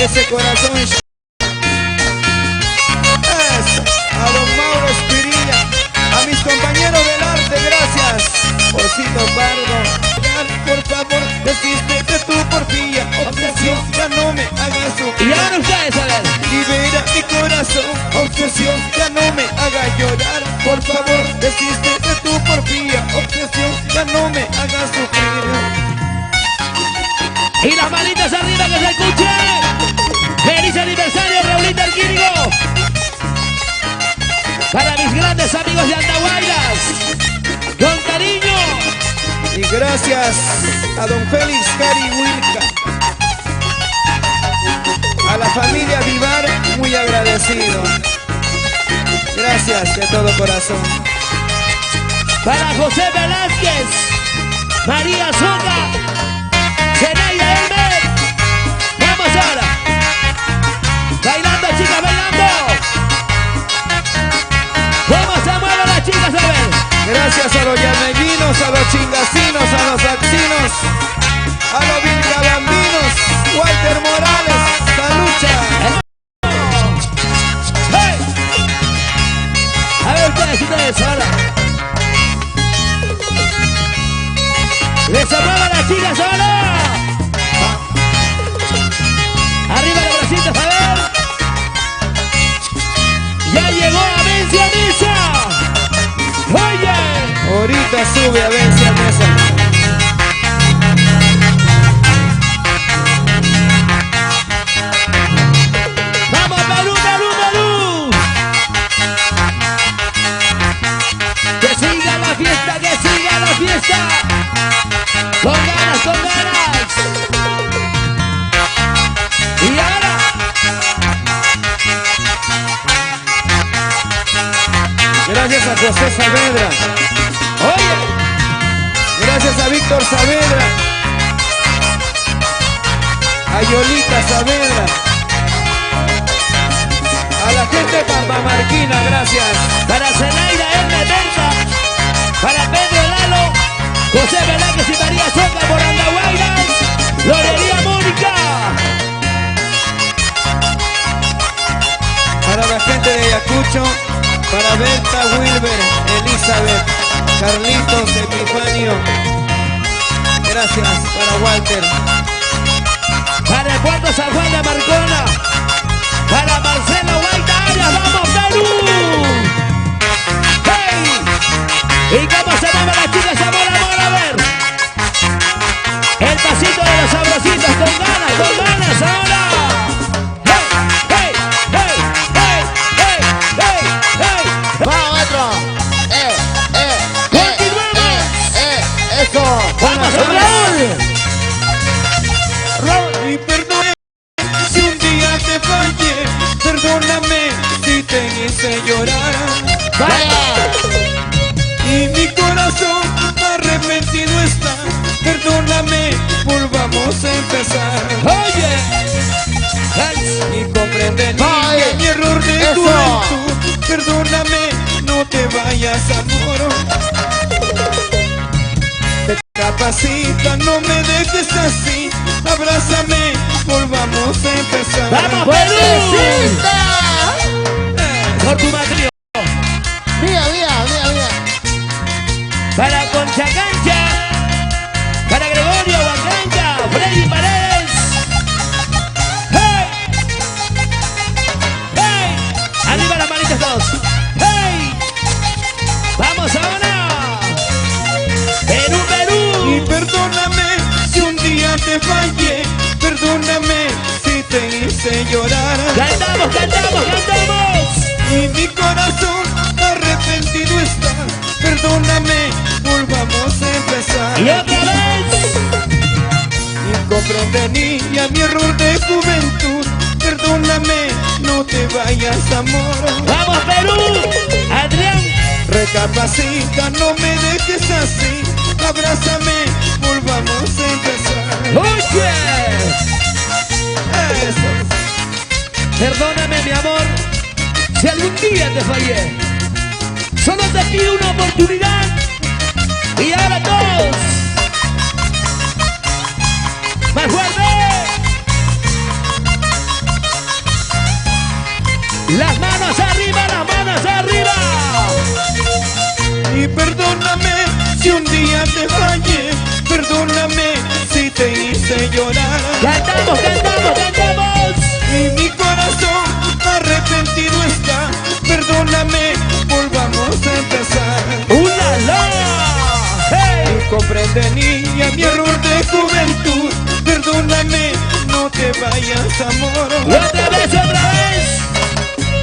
ese corazón. A don Mauro Espirilla, a mis compañeros del arte, gracias. Osito Pardo, por favor, desiste de tu porfía, obsesión, ya no me hagas sufrir. Y ahora ustedes, a ver. Libera mi corazón, obsesión, ya no me haga llorar. Por favor, desiste de tu porfía, obsesión, ya no me hagas sufrir. Y las manitas arriba que se escuche. Feliz aniversario, Raulito el Quirigo. Para mis grandes amigos de Andahuaylas, con cariño. Y gracias a don Félix Cari Wilca, a la familia Vivar, muy agradecido. Gracias de todo corazón. Para José Velázquez, María Soca, Zenaida Elmer. Vamos ahora. Bailando, chicas, bailando. Vamos a mover a las chicas, a ver. Gracias a los llamellinos, a los chingacinos, a los axinos, a los vilcabambinos, Walter Morales, Salucha. ¡Hey! A ver ustedes, ahora. Les amaba a las chicas ahora. Arriba los bracitos, a ver. Ya llegó a Vencia Mesa. Oye. Ahorita sube a Vencia Mesa. Vamos, Perú, Perú, Perú. Que siga la fiesta, que siga la fiesta. Con ganas, con ganas. Y ahora. Gracias a José Saavedra. Oye. Gracias a Víctor Saavedra. A Yolita Saavedra. A la gente de Pampamarquina, gracias. Para Zenaida M. Berta. Para Pedro Lalo. José Velázquez y María Soca por Andahuaylas. Lorería Mónica. Para la gente de Ayacucho. Para Berta, Wilber, Elizabeth, Carlitos, Epifanio. Gracias. Para Walter. Para el puerto San Juan de Marcona. Para Marcelo Guaita Arias. ¡Vamos, Perú! ¡Hey! ¿Y cómo se mueven las chicas? Amor, amor, a ver. El pasito de los sabrositos. Con ganas ahora. ¡Hey! ¡Hey! ¡Hey! ¡Hey! ¡Hey! ¡Hey! ¡Hey! Va otro. Eso. ¡Vamos, Raúl! Y perdóname si un día te fallé. Perdóname si te hice llorar. ¡Vaya! Y mi corazón arrepentido está. Perdóname, volvamos a empezar. ¡Oye! Y comprende Vaya. mi error de Eso. juventud. Perdóname, no te vayas, amor. Capacita, no me dejes así. Abrázame, volvamos a empezar. ¡Vamos, Perú! Por tu matrio. Mía. Para Concha Cancha. Para Gregorio Huancancha. Freddy Paredes. ¡Hey! ¡Hey! Arriba las manitas todos. ¡Hey! ¡Vamos ahora! ¡Perú, Perú! Y perdóname si un día te fallé. Perdóname si te hice llorar. ¡Cantamos! Y mi corazón arrepentido está. Perdóname, volvamos a empezar. ¡Y otra vez! Y comprende, niña, mi error de juventud. Perdóname, no te vayas, amor. ¡Vamos, Perú! ¡Adrián! Recapacita, no me dejes así. Abrázame, volvamos a empezar. ¡Oye! Eso. Perdóname, mi amor, si algún día te fallé. Solo te pido una oportunidad. Y ahora todos. ¡Más fuerte! llorar. Cantamos, cantamos, cantamos. Y mi corazón arrepentido está. Perdóname, volvamos a empezar. ¡Ulala! ¡Hey! Y comprende, niña, mi error de juventud. Perdóname, no te vayas, amor. Y otra vez, otra vez.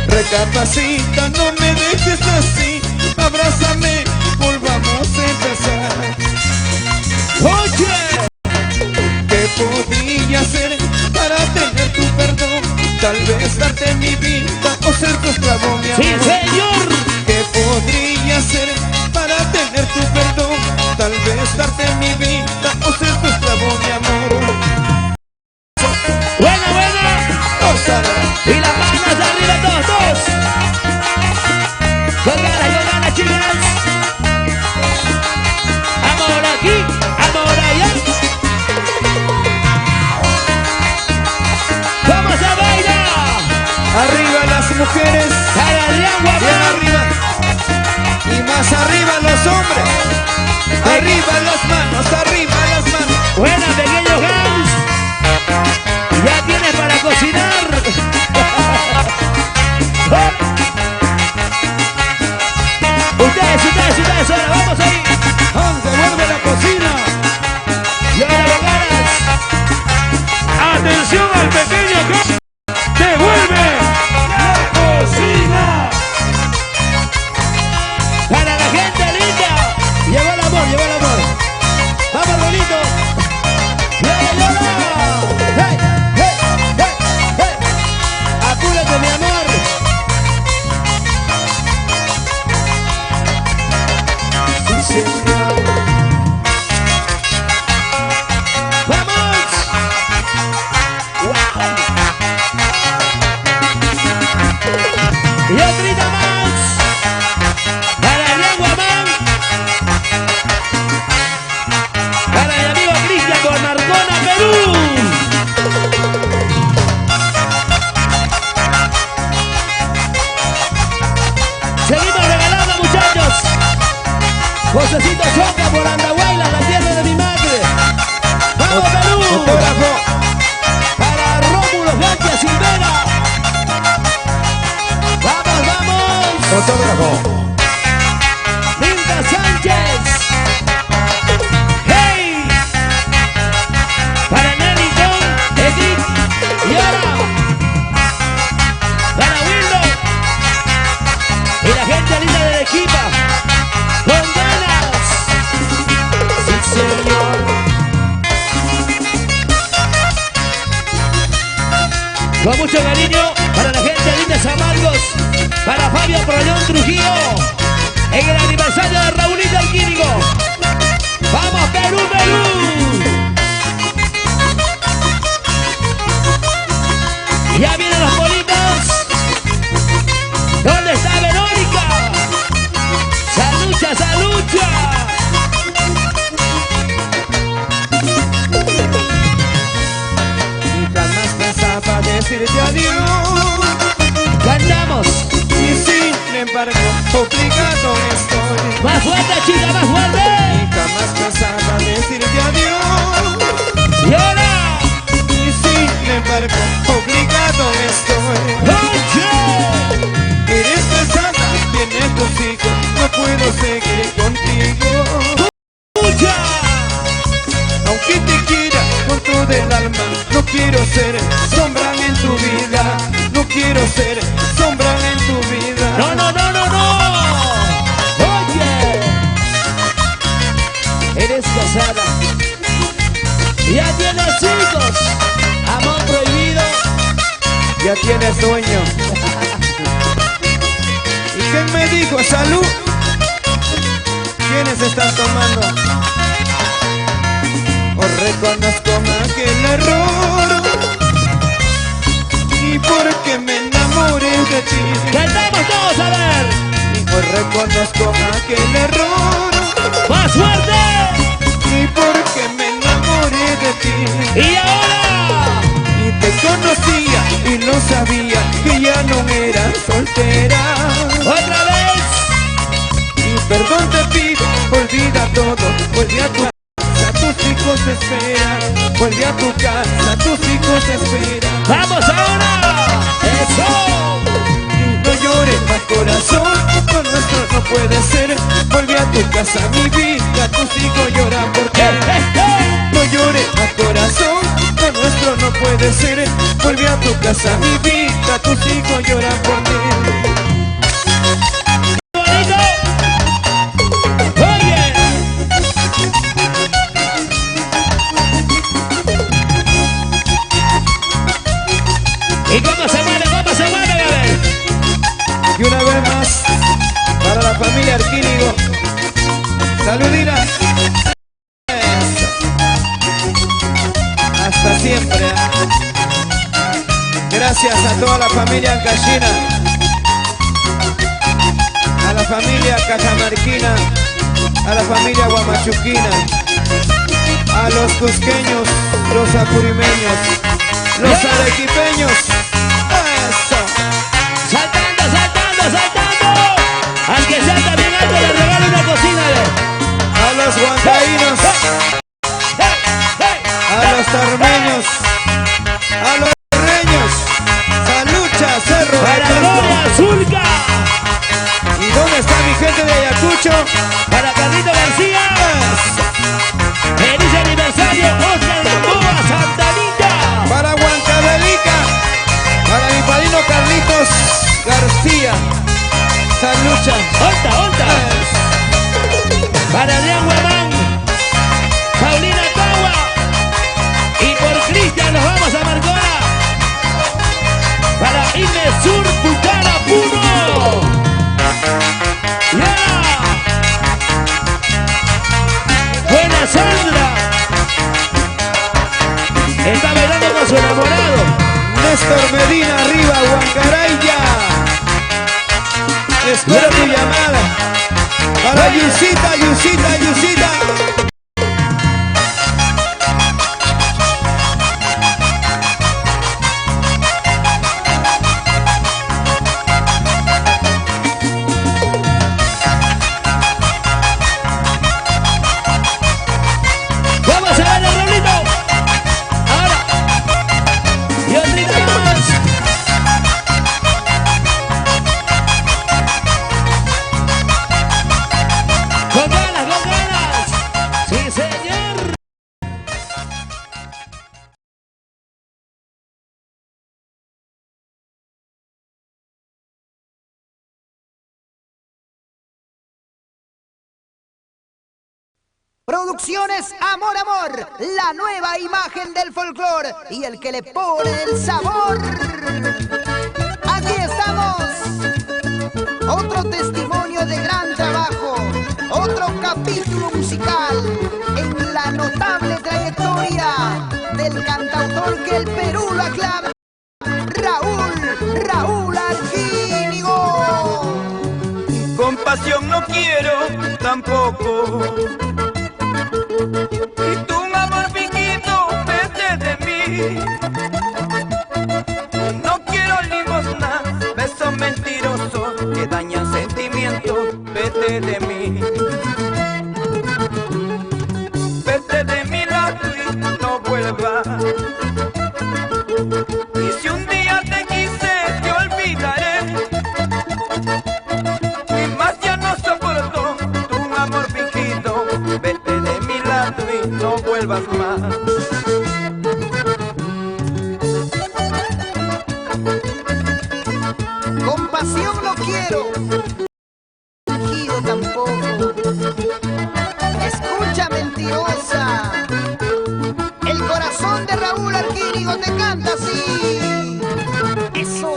Recapacita, no me dejes así. Abrázame, volvamos a empezar. Oye, ¿qué podría hacer para tener tu perdón? Tal vez darte mi vida o ser tu esclavo, mi amor. sí, señor. ¿Qué podría hacer para tener tu perdón? Tal vez darte mi vida o ser tu esclavo, mi amor. Buena, buena. Gózala. Y las manos arriba, todos, todos. Con ganas, chicas. Amor aquí, amor allá. Vamos a bailar. Arriba las mujeres, Para el agua, bien arriba. Y más arriba los hombres. Arriba las manos, arriba las manos. buena, pequeño Hans. Ya tienes para cocinar. Ustedes, ahora vamos ahí. Hans, devuelve la cocina. Y ahora con ganas. Atención al pequeño Hans. Devuelve la cocina. Para la gente linda. Llegó el amor, llegó el amor. Vamos, bonito. ¡Llora, llora! ¡Hey, hey, hey, hey! Apúrate, mi amor. Sí, señor. ¡Vamos! ¡Wow! Y otrita más. Para el Aguaman. Para el amigo Cristian con Marcona, Perú. Seguimos regalando, muchachos. Josecito Choca por Andahuayla, la tierra de mi madre. ¡Vamos, Perú! Autógrafo. Para Rómulo Gancia Silvera. ¡Vamos, vamos! Autógrafo. Linda Sánchez. ¡Hey! Para Nellyton, Edith y ahora para Willow y la gente linda del equipo. ¡Con ganas! Sí, señor. Con mucho cariño para la gente linda de San Marcos, para Fabio Prollón Trujillo, en el aniversario de Raulito Alquírico. ¡Vamos, Perú, Perú! Ya vienen los bolitos. ¿Dónde está Verónica? ¡Salucha, salucha! Y jamás pensaba decirte adiós. ¡Cantamos! Y sin embargo, obligado estoy. ¡Más fuerte, chica, más Y fuerte! jamás pensaba decirte adiós. ¡Y ahora! Y sin embargo, obligado estoy. ¡Oye! Eres pesada, tienes tus hijos, no puedo seguir contigo. ¡Escucha! Aunque te quiera con todo el alma, no quiero ser sombra en tu vida. No quiero ser sombra en tu vida. ¡No, no, no, no, no! ¡Oye! Eres casada. Ya tienes hijos. Amor prohibido. Ya tienes dueño. ¿Y quién me dijo salud? ¿Quiénes están tomando? Os reconozco más que el error. Y porque me enamoré de ti. ¡Cantamos todos, a ver! Y os reconozco más que el error. ¡Más fuerte! Y porque me enamoré de ti. ¡Y ahora! Y te conocía y no sabía que ya no eras soltera. ¡Otra vez! Y perdón te pido, olvida todo, vuelve a tus hijos te esperan. Vuelve a tu casa, tus hijos te esperan. ¡Vamos ahora! ¡Eso! No llores más corazón, con nuestro no puede ser. Vuelve a tu casa, mi vida, tus hijos lloran por ti. No llores más corazón, con nuestro no puede ser. Vuelve a tu casa, mi vida, tus hijos lloran por ti. ¡Bonito! ¡Oye! ¿Y cómo se mueve? ¿Cómo se mueve, bebé? Y una vez más, para la familia Arquínigo, saludina. Hasta siempre. Gracias a toda la familia Ancashina, a la familia Cajamarquina, a la familia Guamachuquina, a los cusqueños, los apurimeños, los arequipeños. Eso. ¡Saltando, saltando, saltando! Al que salta bien alto le regalo una cocina, A los huancaínos, a los tarmeños, a los reños, Salucha, Cerro de para Castro. Gloria Zulca, ¿Y dónde está mi gente de Ayacucho? para Carlito García, feliz aniversario Oscar Gamboa, Santa Anita, Para Huancavelica, para mi padrino Carlitos García, Salucha. onta, onta, para Adrián Guamán, Paulina Tagua, y por Cristian nos vamos a Marcona, para Imesur Pucara Puno. ¡Yeah! ¡Buena Sandra! Está bailando con su enamorado. Néstor Medina, arriba, Huancaraya. Espero tu llamada. Para Yusita, Yusita, Yusita. ¡Vamos a ver el Raulito! ¡Ahora! ¡Y otrita más! ¡Con ganas, con ganas! ¡Sí, señor! Producciones Amor Amor, la nueva imagen del folclore y el que le pone el sabor. Aquí estamos, otro testimonio de gran trabajo, otro capítulo musical en la notable trayectoria del cantautor que el Perú lo aclama, Raúl Arquínigo. Compasión no quiero tampoco. Y tu amor fingido vete de mí. No quiero limosna, besos mentirosos que dañan sentimientos. Vete de mí. Vete de mi lado y no vuelvas. Y si un día te quise, te olvidaré. Y más ya no soporto tu amor fingido. Vete de mi lado y no vuelvas más. Compasión no quiero, fingido tampoco. Escucha, mentirosa. El corazón de Raúl Arquínigo te canta así. Eso.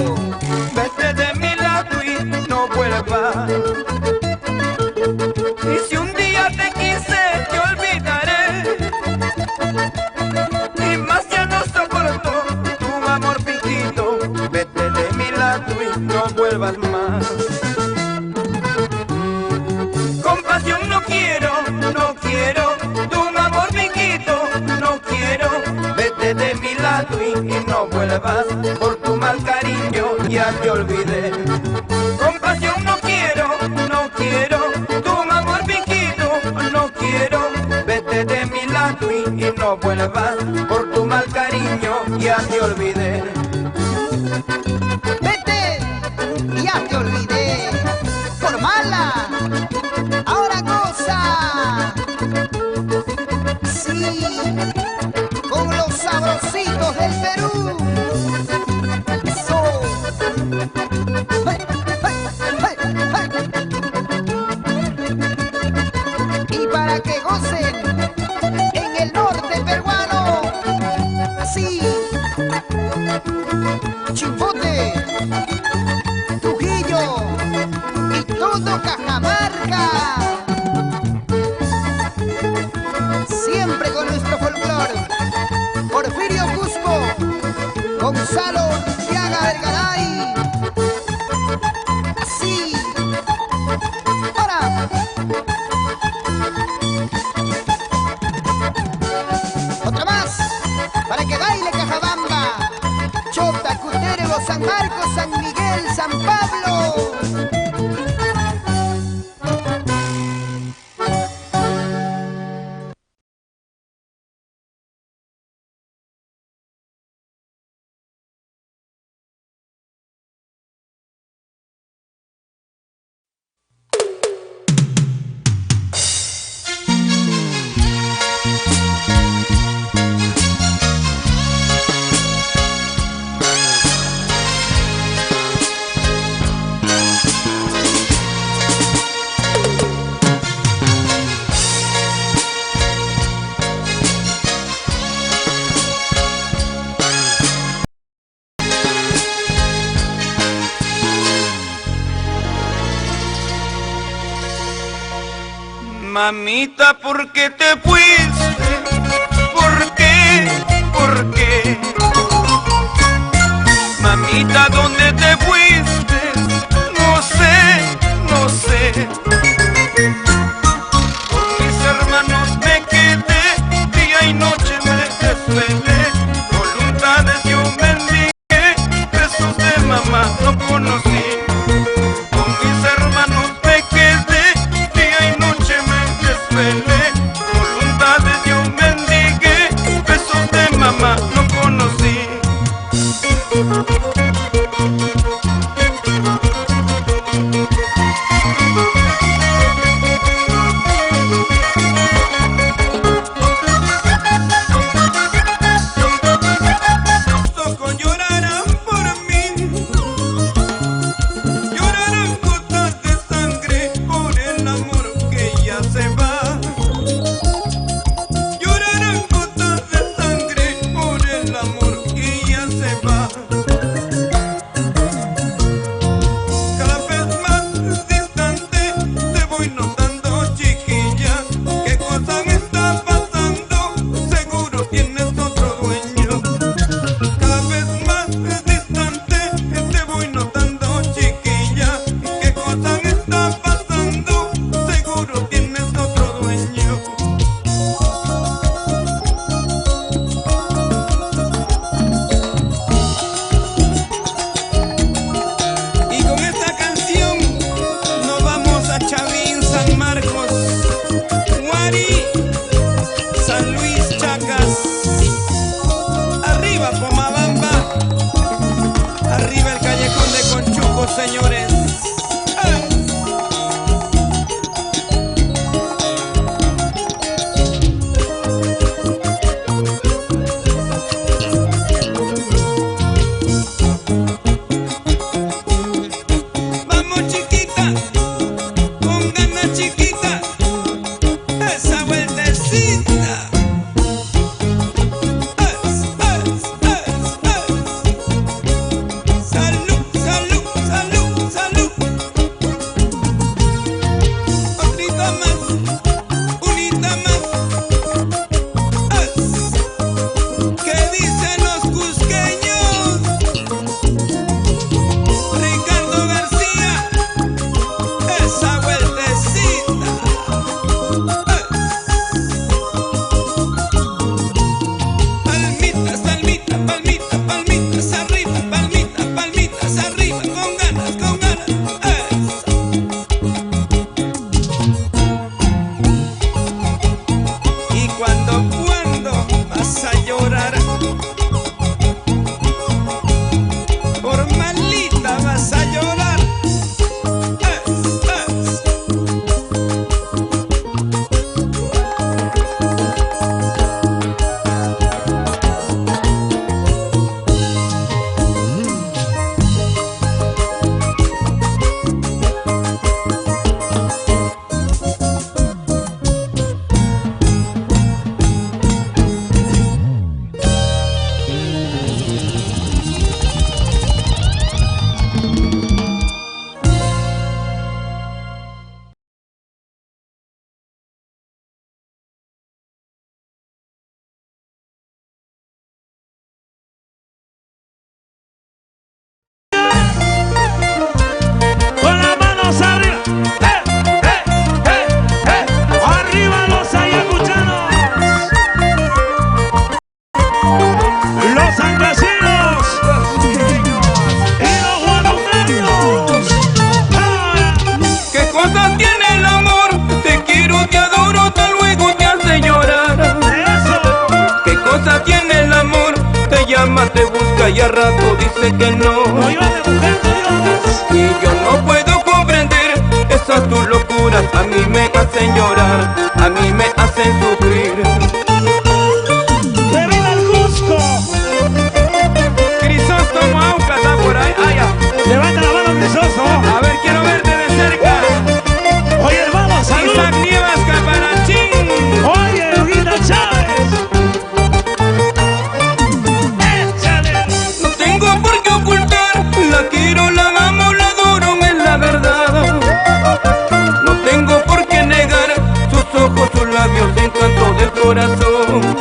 Vete de mi lado y no vuelvas. Y si un día te quise, te olvidaré. Y más ya no soporto tu amor fingido. Vete de mi lado y no vuelvas más. Compasión no quiero, no quiero tu amor fingido, no quiero. Vete de mi lado y no vuelvas. Por tu mal cariño ya te olvidé. Compasión no quiero, no quiero tu amor fingido, no quiero. Vete de mi lado y no vuelvas por tu mal cariño, ya te olvidé. Vete, ya te olvidé, por mala, ahora goza. Sí, con los sabrositos del Perú. Eso. Hey, hey, hey, hey. Y para que gocen en el norte peruano. Sí. Chimbote, Trujillo y todo Cajamarca. Siempre con nuestro folclore. Porfirio Cusco, Gonzalo Urtiaga del Garay. Sí. Ahora. Otra más, para que baile Cajabamba. Chota, Cutervo, San Marcos, San Miguel, San Pablo. Mamita, ¿por qué te fuiste? ¿Por qué? ¿Por qué? Mamita, ¿dónde te fuiste? No sé, no sé. Con mis hermanos me quedé, día y noche me desvelé. Voluntades yo mendigué, besos de mamá no conocí. Con mis hermanos me quedé, día y noche me desvelé. Voluntades yo mendigué, besos de mamá no conocí. Toco llorarán por mí, llorarán gotas de sangre por el amor que ya se va. Llorarán gotas de sangre por el amor que ya se va. Cada vez más distante te voy notando, chiquilla. ¿Qué cosa me está pasando? Seguro tienes otro dueño. Cada vez más distante te voy notando, chiquilla. ¿Qué cosa me está pasando? Seguro tienes otro dueño. Y con esta canción nos vamos a Chavín, San Marcos, Huari, San Luis, Chacas. Arriba Pomabamba, arriba el callejón de Conchuco, señores. ¡Ah! Vamos, chiquita, con ganas, chiquita, esa vueltecita. Salud, salud, salud, salud. Te busca y a rato dice que no. Y yo no puedo comprender esas tus locuras. A mí me hacen llorar, a mí me hacen sufrir. ¡Que viva el Cusco! Crisóstomo Auca está por ahí. Levanta la mano, Crisóstomo. A ver, quiero verte de cerca. Oye, hermano, salud. Isaac Nievas Caparachín. Oye, Huguita Chávez. La quiero, la amo, la adoro, es la verdad. No tengo por qué negar sus ojos, sus labios, encanto del corazón.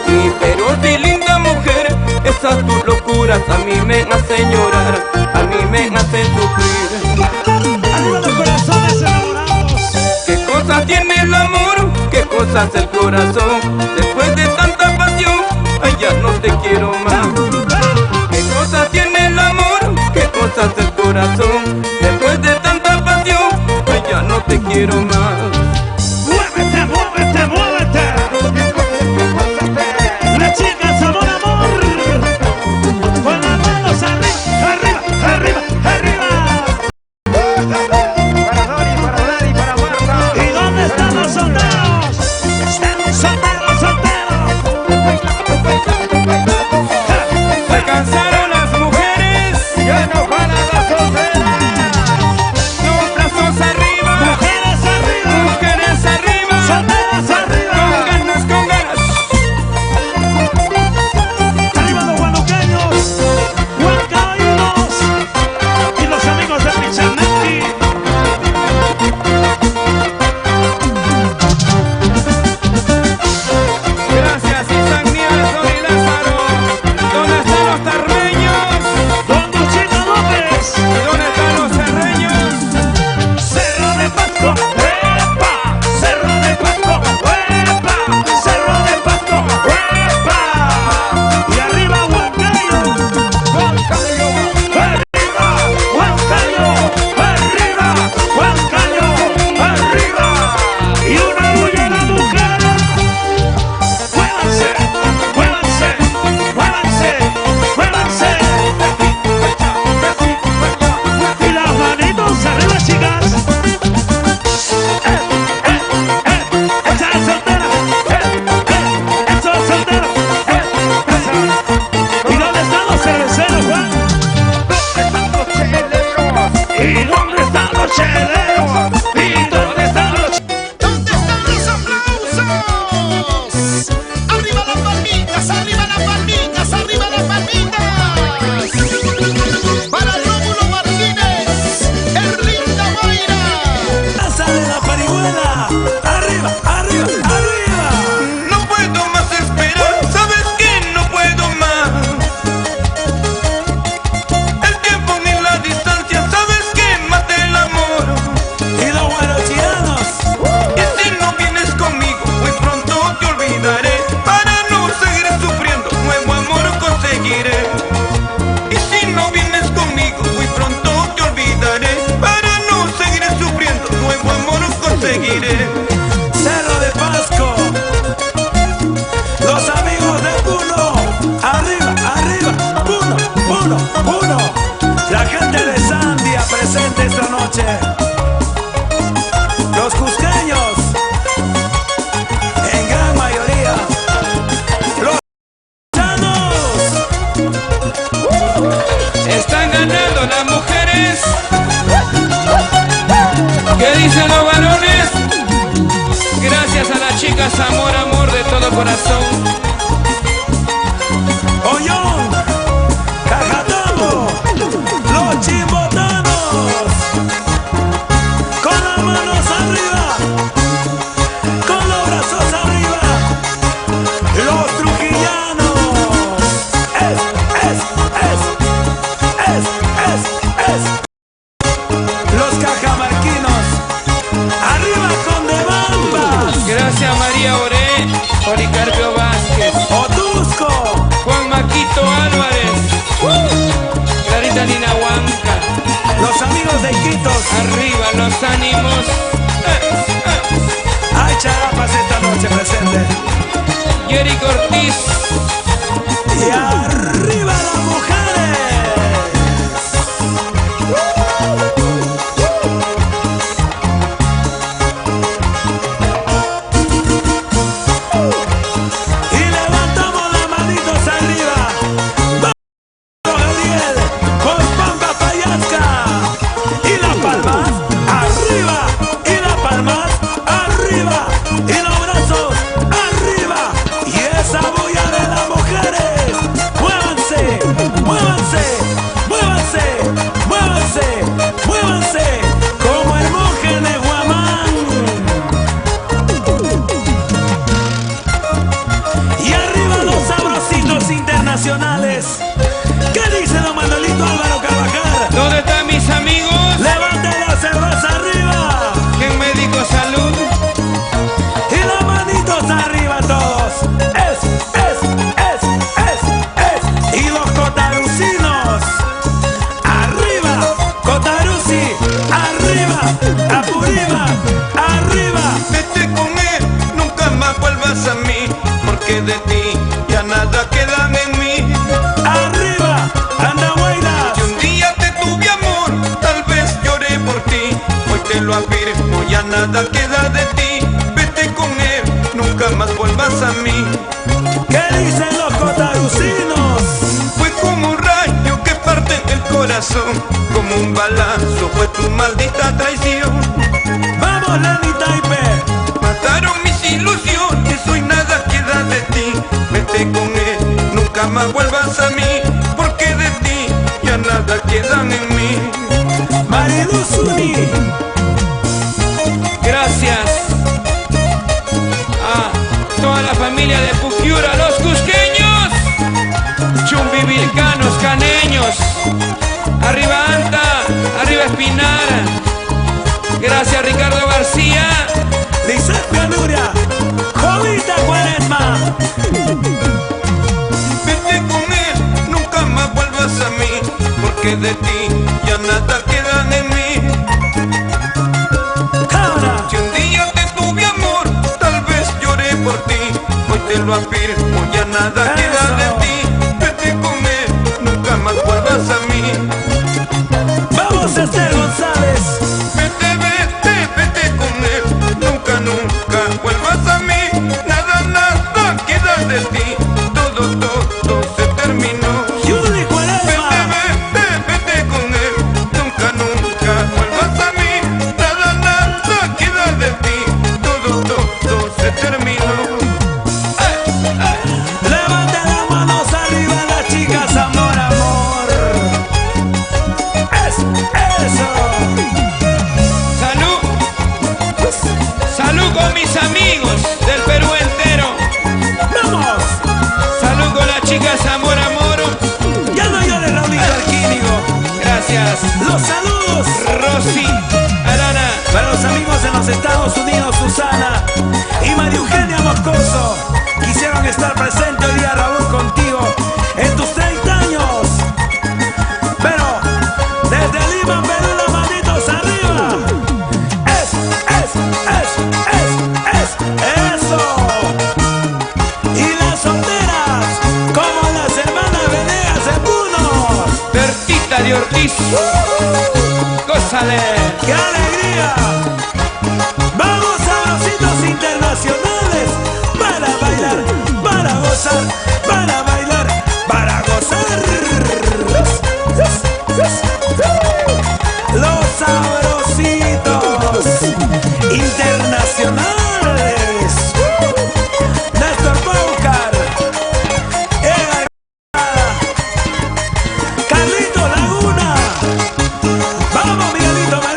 Y pero si linda mujer, esas tus locuras a mí me hacen llorar, a mí me hacen sufrir. Arriba los corazones enamorados. ¿Qué cosas tiene el amor? ¿Qué cosas el corazón? Después de tanta pasión, ay, ya no te quiero más. ¿Qué cosas tiene el amor? ¿Qué cosas el corazón? Después de tanta pasión, ay, ya no te quiero más. Muévete, muévete, muévete. Las chicas amor, amor. Con las manos arriba, arriba, arriba, arriba. Para Dori, para Daddy, para Marta. ¿Y dónde están los solteros? Solteros, solteros. Se cansaron las mujeres, ya no van a las solteras. Los brazos arriba, Mujeres arriba. mujeres arriba, Solteras arriba. con ganas, con ganas. Arriba los guanuqueños, huancaínos y los amigos de Pichanetti. Gracias, Isaac Nieves, Don y Lázaro. ¿Dónde están los tarreños? Don Luchito López, ¿Y dónde están los serreños? Cerro de Pasco, ¡epa! Cerro de Pasco, ¡epa! Cerro de Pasco, ¡epa! Y arriba Huancayo, arriba, Huancayo, arriba, Huancayo, arriba. Y una bulla a la mujer. Muévanse, muévanse, muévanse, muévanse. Y las manitos arriba, chicas. Esa es soltera. Eso es soltero. ¿Y dónde están los cerveceros, Juan? ¿Y dónde están los cheleros? ¿Y dónde están los ¿Dónde están los aplausos? ¡Arriba las palmitas! ¡Arriba las palmitas! ¡Arriba las palmitas! Para Rómulo Martínez, Erlinda Mayra. casa de la parihuela? Arriba, arriba, arriba. No puedo más esperar, ¿sabes qué? No puedo más. El tiempo ni la distancia, ¿sabes qué? Mata el amor. Y los guarochianos. Y si no vienes conmigo, muy pronto te olvidaré. Para no seguir sufriendo, nuevo amor conseguiré. Y si no vienes conmigo, muy pronto te olvidaré. Para no seguir sufriendo, nuevo amor conseguiré. Cerro de Pasco. Los amigos de Puno. Arriba, arriba. Puno, Puno, Puno. La gente de Sandia presente esta noche. Los cusqueños. En gran mayoría. Los chanos. Están ganando las mujeres. ¿Qué dicen los varones? Gracias a las chicas, amor, amor de todo corazón. Y arriba las mujeres. Y levantamos las manitos arriba. Vamos, Gabriel, por Pampa Payasca. Y las palmas arriba. Y las palmas arriba. Y los brazos arriba. Y esa bulla de las mujeres. Muévanse, muévanse, muévanse, muévanse, muévanse. Como el monje de Guamán. Y arriba los sabrositos internacionales. ¿Qué dice don Manuelito Álvaro Carvajal? ¿Dónde están mis amigos? Levanten la cerveza arriba. En Médico Salud. Y las manitos arriba todos. Y los cotarucinos. Arriba. Cotaruci. Arriba. Apuriba. Arriba. Vete con él, nunca más vuelvas a mí, porque de ti ya nada queda en mí. Arriba. Andahuaylas. Si un día te tuve amor, tal vez lloré por ti. Hoy te lo afirmo, ya nada queda de ti. Vete con él, nunca más vuelvas a mí. ¿Qué dicen los cotarucinos? Fue como un rayo que parte en el corazón, como un balazo fue tu maldita traición. Vamos, Lenny Taipe. Mataron mis ilusiones, hoy nada queda de ti. Vete con él, nunca más vuelvas a mí, porque de ti ya nada queda en mí. Mariluz Zuni. Gracias a toda la familia de Puquiura, los cusqueños, chumbivilcanos, caneños, arriba Anta, arriba Espinara. Gracias Ricardo García. Lizeth Pianuria. Jovita Cuaresma. Vete con él, nunca más vuelvas a mí, porque de ti ya nada queda en mí. Cabra. Si un día te tuve amor, tal vez lloré por ti. Hoy te lo afirmo, ya nada queda de ti. Vete con él, nunca más vuelvas a mí. Vamos, Esther González. Vete, vete, vete con él, nunca, nunca vuelvas a mí. Nada, nada queda de ti, todo, todo se terminó. Judy Cuaresma. Vete, vete con él, nunca, nunca vuelvas a mí. Nada, nada queda de ti, todo, todo se terminó. Levanten las manos arriba las chicas, amor, amor. Eso. Salud, salud con mis amigos del Perú entero. Vamos. Salud con las chicas, amor, amor. Ya no llores, Raulito Alquínigo. Gracias. Los saludos Rosy, Arana. para los amigos en los Estados Unidos, Susana y María Eugenia Moscoso. Quisieron estar presentes hoy día, Raúl, contigo en tus 30 años. Pero desde Lima, Perú, las manitos arriba. Eso. Y las solteras, como las hermanas Venegas de Punos. Bertita de Ortiz. Gózale. ¡Qué alegría! Vamos a los hitos internacionales para bailar, para gozar, para bailar, para gozar. Los sabrositos internacionales. Néstor Paucar. Carlito Laguna. Vamos, Miguelito María.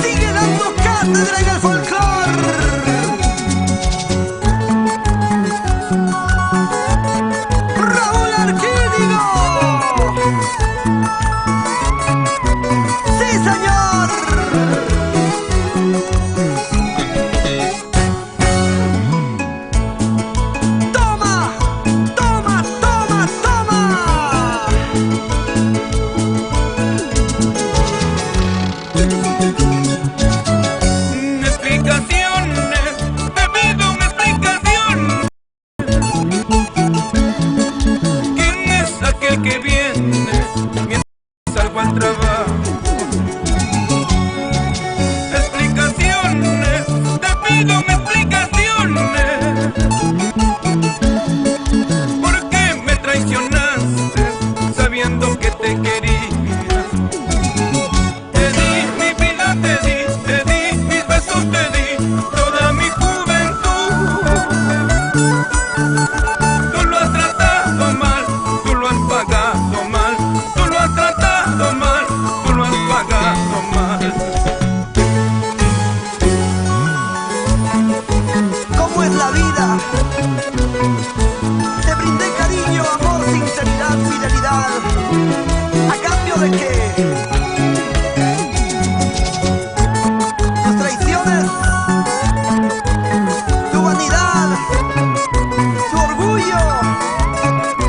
sigue dando cátedra en el folclore. Raúl Arquídigo. Sí, señor. Toma, toma, toma, toma. Explicaciones, te pido una explicación. ¿Quién es aquel que viene mientras salgo al trabajo? Explicaciones, te pido una explicaciones. ¿Por qué me traicionaste sabiendo que te quería? Te di mi vida, te di mis besos, te di toda mi juventud. Tú lo has tratado mal, tú lo has pagado mal, tú lo has tratado mal, tú lo has pagado mal. ¿Cómo es la vida? Te brindé cariño, amor, sinceridad, fidelidad. ¿A cambio de qué? Tus traiciones, tu vanidad, tu orgullo,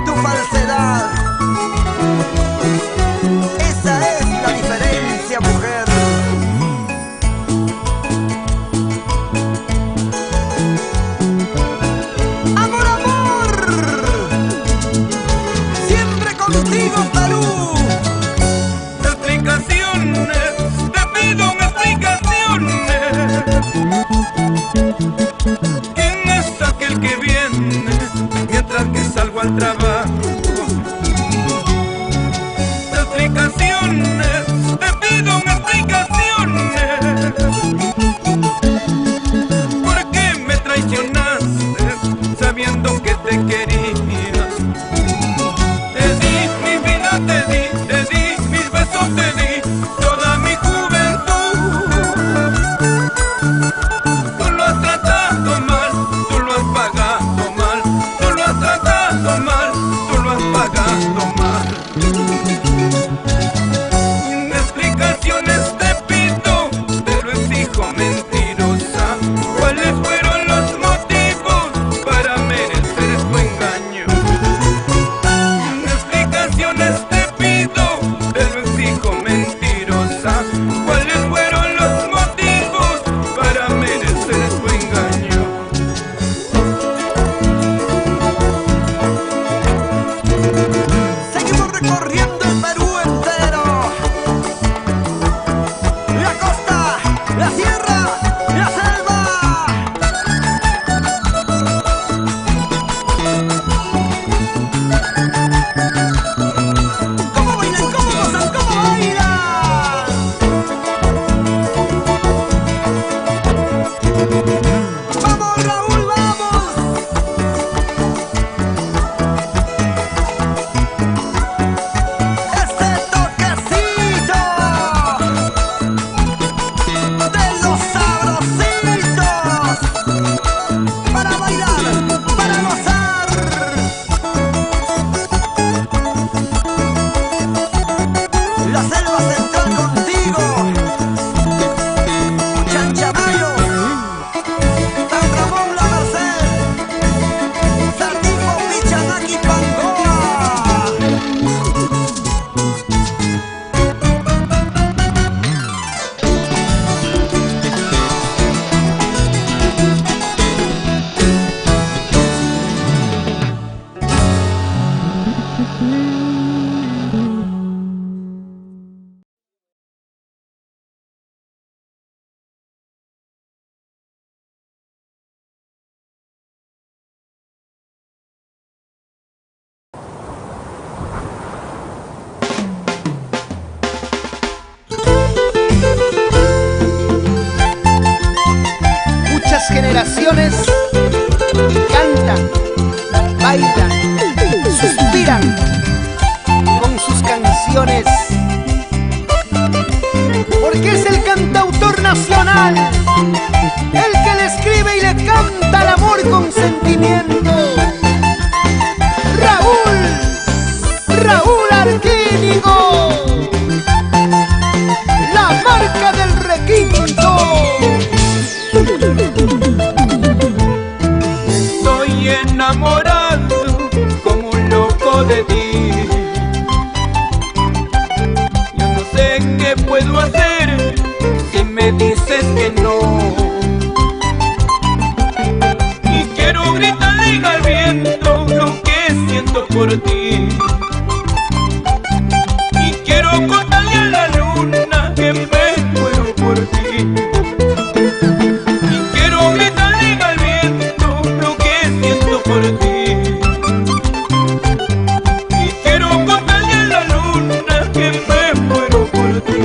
tu falsedad. Esa es la diferencia, mujer. ¡Amor, amor! Siempre contigo, Perú. Explicaciones, te pido una explicaciones. ¿Quién es aquel que viene mientras que salgo al trabajo? Explicaciones, te pido una explicaciones. ¿Por qué me traicionaste sabiendo que te quería? Te di mi vida, te di mis besos, te di toda mi juventud. Tú lo has tratado mal, tú lo has pagado mal, tú lo has tratado mal, tú lo has pagado mal. Explicaciones te pido, te lo exijo, mentirosa. ¿Cuáles fueron los motivos para merecer tu engaño? Explicaciones te pido, te lo exijo, mentirosa. ¿Cuáles fueron los motivos para merecer tu engaño? Seguimos recorriendo el Perú entero. La costa, la sierra, la selva. ¿Cómo bailan? ¿Cómo gozan? ¿Cómo bailan? ¡Vamos, Raúl, vamos! Este toquecito de los sabrositos para bailar, para gozar. La selva central contigo, Chanchamayo, San Ramón, La Merced, Sardingo, Pichanaki, Pangoa. generaciones cantan, bailan, suspiran con sus canciones, porque es el cantautor internacional, el que le escribe y le canta el amor con sentimiento. Raúl Arquínigo, la marca del requinto. Estoy enamorado como un loco de ti. Yo no sé qué puedo hacer si me dices que no. Y quiero gritarle al viento lo que siento por ti. Y quiero contarle a la luna que me muero por ti. Y quiero gritarle al viento lo que siento por ti. Y quiero contarle a la luna que me muero por ti.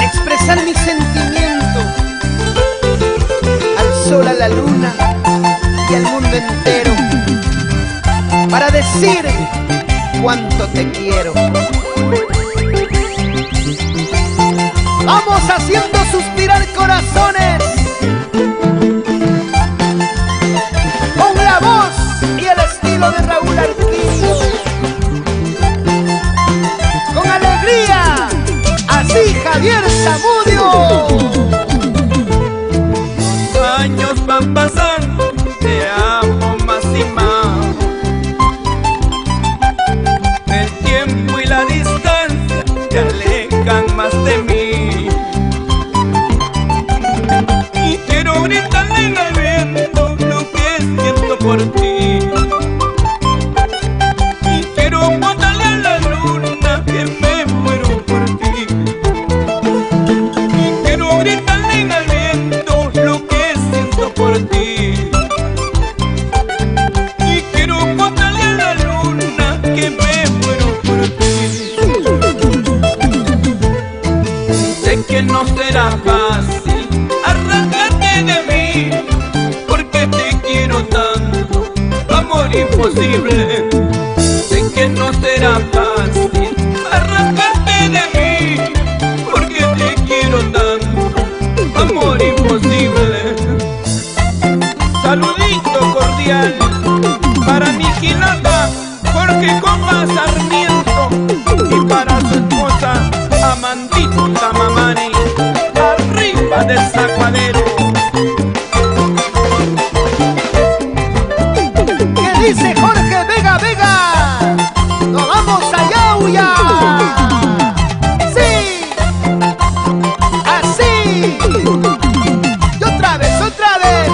Expresar mi sentimiento al sol, a la luna y al mundo entero, para decir cuánto te quiero. Vamos haciendo suspirar corazones con la voz y el estilo de Raúl Arquínigo. Con alegría, así Javier Zamudio. Los años van pasando, te amo más y más. El tiempo y la distancia te alejan más de mí. Y quiero gritarle al viento lo que siento por ti. Y quiero contarle a la luna que me muero por ti. Y quiero gritarle al viento lo que siento por ti. Y quiero contarle a la luna que me muero por ti. Sé que no será fácil arrancarte de mí, porque te quiero tanto, amor imposible. Sé que no será fácil arrancarte de mí, porque te quiero tanto, amor imposible. Saludito cordial para mi Quilata, Jorge Copa Sarmiento, y para su esposa Amandita Mamani, arriba del Zacuadero. ¿Qué dice Jorge Vega Vega? ¡Nos vamos a Yauya! ¡Sí! ¡Así! ¡Y otra vez, otra vez!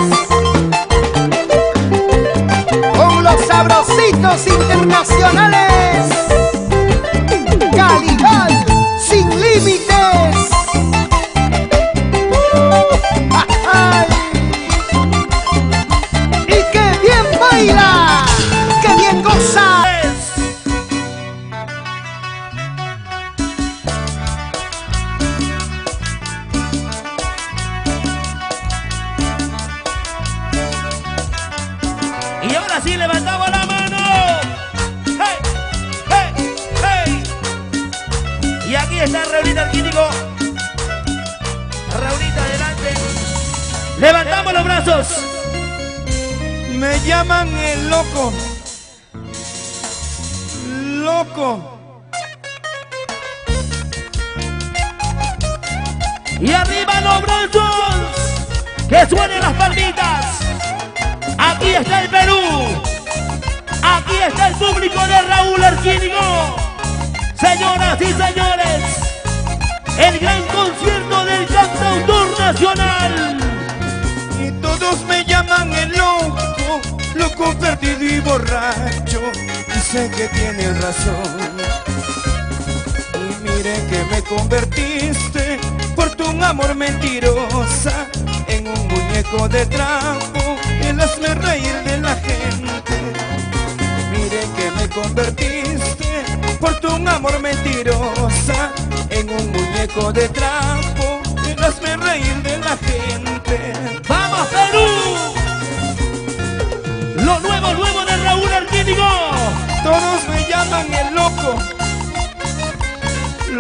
Con los sabrositos internacionales, calidad sin límites. ¡Ay! ¡Y qué bien baila! ¡Qué bien goza! Y ahora sí levantamos la mano. ¡Hey! ¡Hey! ¡Hey! Y aquí está Raulito Arquínigo. Raulito, adelante. Levantamos los brazos. Me llaman el loco. Loco. Y arriba los brazos. Que suenen las palmitas. Aquí está el Perú. Aquí está el público de Raúl Arquínigo. Señoras y señores, el gran concierto del cantautor nacional. Y todos me llaman el loco, loco perdido y borracho. Y sé que tienen razón. Y mire que me convertiste por tu amor mentirosa en un muñeco de trapo, el hazme reír de la gente. Mire que me convertiste por tu amor mentirosa en un muñeco de trapo, el hazme reír de la gente. ¡Vamos, Perú! Lo nuevo de Raúl Arquínigo. Todos me llaman el loco,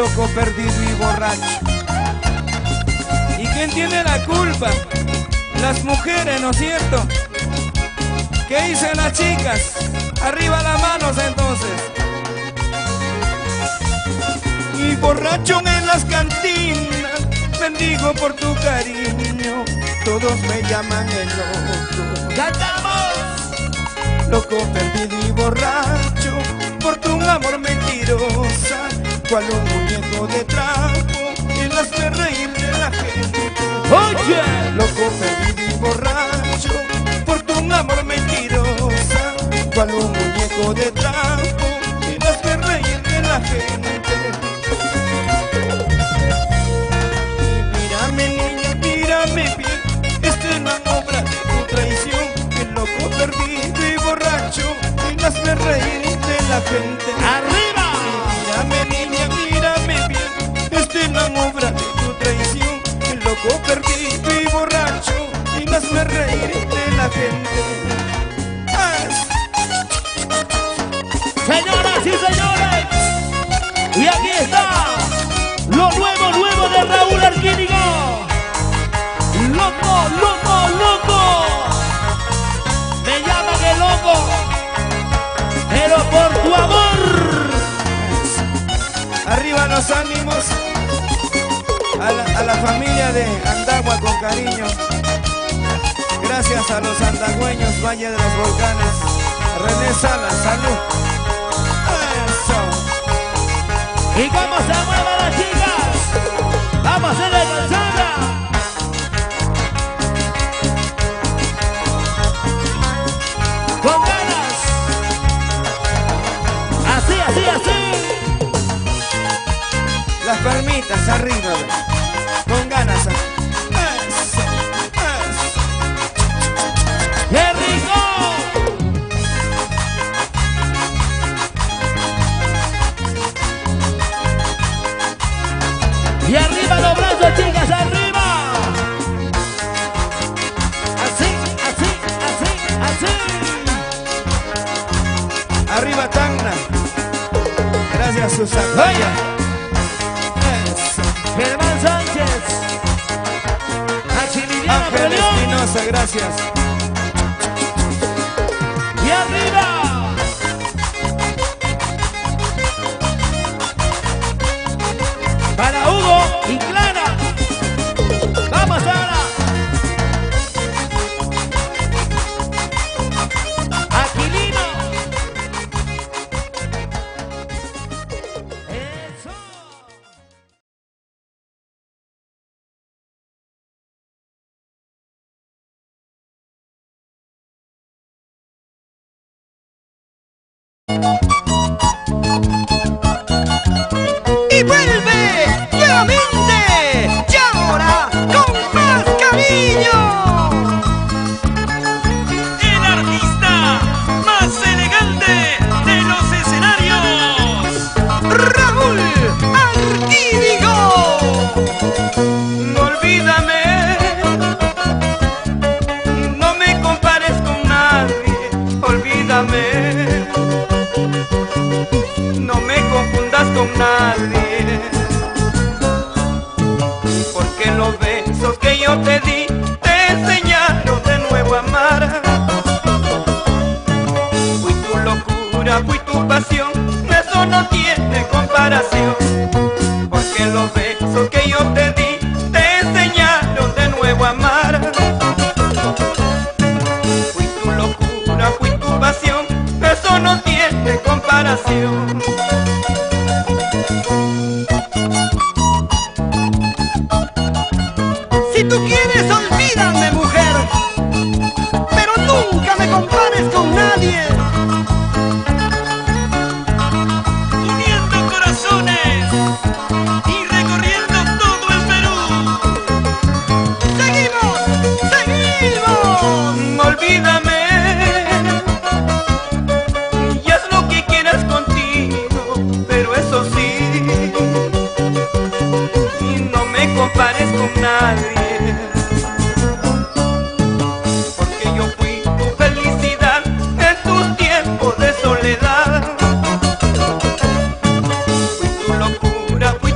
loco, perdido y borracho. ¿Y quién tiene la culpa? Las mujeres, ¿no es cierto? ¿Qué dicen las chicas? Arriba las manos entonces. Y borracho en las cantinas, bendigo por tu cariño, todos me llaman el loco. ¡Cantamos! Loco, perdido y borracho, por tu amor mentirosa, cual un muñeco de trapo, y las hace reír de la gente. ¡Oye! Loco, perdido y borracho, por tu amor mentirosa, cual un muñeco de trapo, y las hace reír de la gente. Mírame niña, mírame bien, esta es una obra de tu traición, el loco perdido y borracho, y las hace reír de la gente. ¡Arriba! Mírame niña, mírame bien, esta es una obra de tu traición, el loco perdido y borracho, y las hace reír de la gente. Señoras y señores, y aquí está lo nuevo de Raúl Arquínigo. Loco, loco, loco. Me llaman el loco, pero por tu amor. Arriba los ánimos, a la familia de Andagua con cariño. Gracias a los andagüeños, Valle de los Volcanes. René Salas, salud. Eso. ¿Y cómo se mueven las chicas? Vamos a hacerle calzada. Con ganas. Así, así, así. Las palmitas arriba, con ganas. Eso, eso. ¡Qué rico! Y arriba los brazos, chicas, arriba. Así, así, así, así. Arriba Tacna. Gracias Susana. Oye. Germán Sánchez. Maximiliano Ángel León. Espinosa, gracias. Y arriba. Para Hugo y Clara. Vamos ahora. Aquilino. Eso. Y vuelve nuevamente, y ahora con más cariño. El artista más elegante de los escenarios. Raúl Arquínigo. No olvídame, no me compares con nadie, olvídame, no me confundas con nadie, porque los besos que yo te di te enseñaron de nuevo a amar. Fui tu locura, fui tu pasión, eso no tiene comparación, porque los besos que yo te di te enseñaron de nuevo a amar. Fui tu locura, fui tu pasión, eso no tiene comparación. Si tú quieres, olvídame, mujer, pero nunca me compares con nadie. Uniendo corazones y recorriendo todo el Perú. ¡Seguimos! ¡Seguimos! No olvídame, y haz lo que quieras contigo, pero eso sí, y no me compares con nadie, porque yo fui tu felicidad en tus tiempos de soledad. Fui tu locura, fui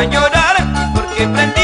a llorar porque prendí